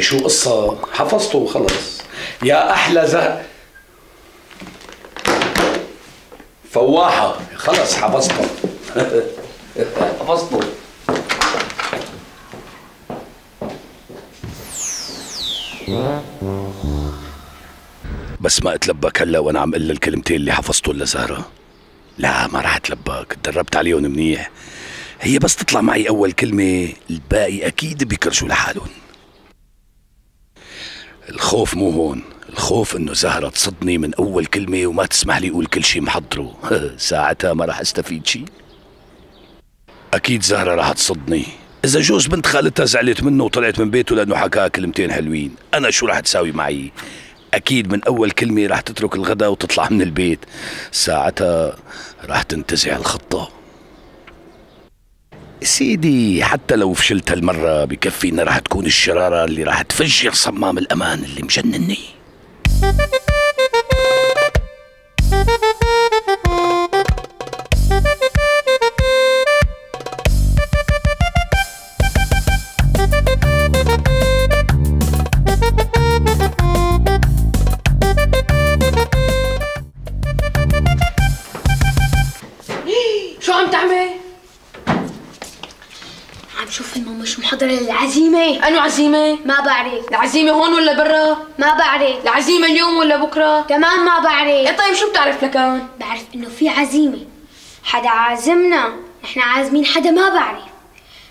شو قصة؟ حفظته وخلص. يا أحلى فواحة، خلص حفظته. حفظته. بس ما اتلبك هلا وانا عم قل الكلمتين اللي حفظتهم لزهرة؟ لا ما راح اتلبك، تدربت عليهم منيح. هي بس تطلع معي اول كلمة الباقي اكيد بيكرشوا لحالهم. الخوف مو هون، الخوف انه زهرة تصدني من اول كلمة وما تسمح لي اقول كل شي محضره. ساعتها ما راح استفيد شي. اكيد زهرة راح تصدني. اذا جوز بنت خالتها زعلت منه وطلعت من بيته لانه حكاها كلمتين حلوين، انا شو راح تساوي معي؟ اكيد من اول كلمة راح تترك الغدا وتطلع من البيت. ساعتها راح تنتزع الخطة. سيدي حتى لو فشلت هالمرة بكفي انها راح تكون الشرارة اللي راح تفجر صمام الامان اللي مجنني. شو عم تعمل؟ عم شوف فيلم مش محضرة للعزيمة. أنو عزيمة؟ ما بعرف. العزيمة هون ولا برا؟ ما بعرف. العزيمة اليوم ولا بكرة؟ كمان ما بعرف. إيه طيب شو بتعرف لكان؟ بعرف إنه في عزيمة، حدا عازمنا، نحن عازمين حدا ما بعرف.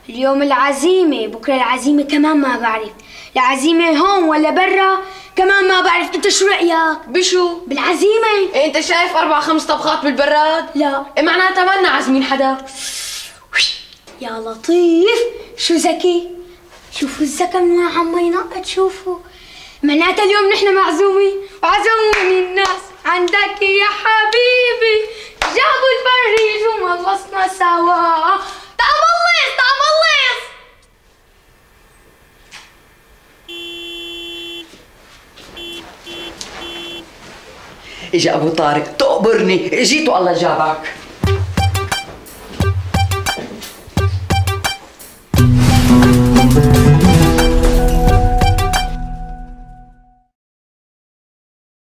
اليوم العزيمة، بكرة العزيمة كمان ما بعرف. العزيمة هون ولا برا؟ كمان ما بعرف. انت شو رأيك؟ بشو؟ بالعزيمة. إيه انت شايف 4-5 طبخات بالبراد؟ لا. إيه معناتها مالنا عازمين حدا. يا لطيف شو ذكي. شوفوا الذكاء من وين عم ينقط. شوفوا معناتها اليوم نحن معزومين وعزموني الناس عندك يا حبيبي. جابوا البريج وملصنا سوا. تعال بلص تعال بلص. اجا ابو طارق تقبرني، اجيت والله جابك.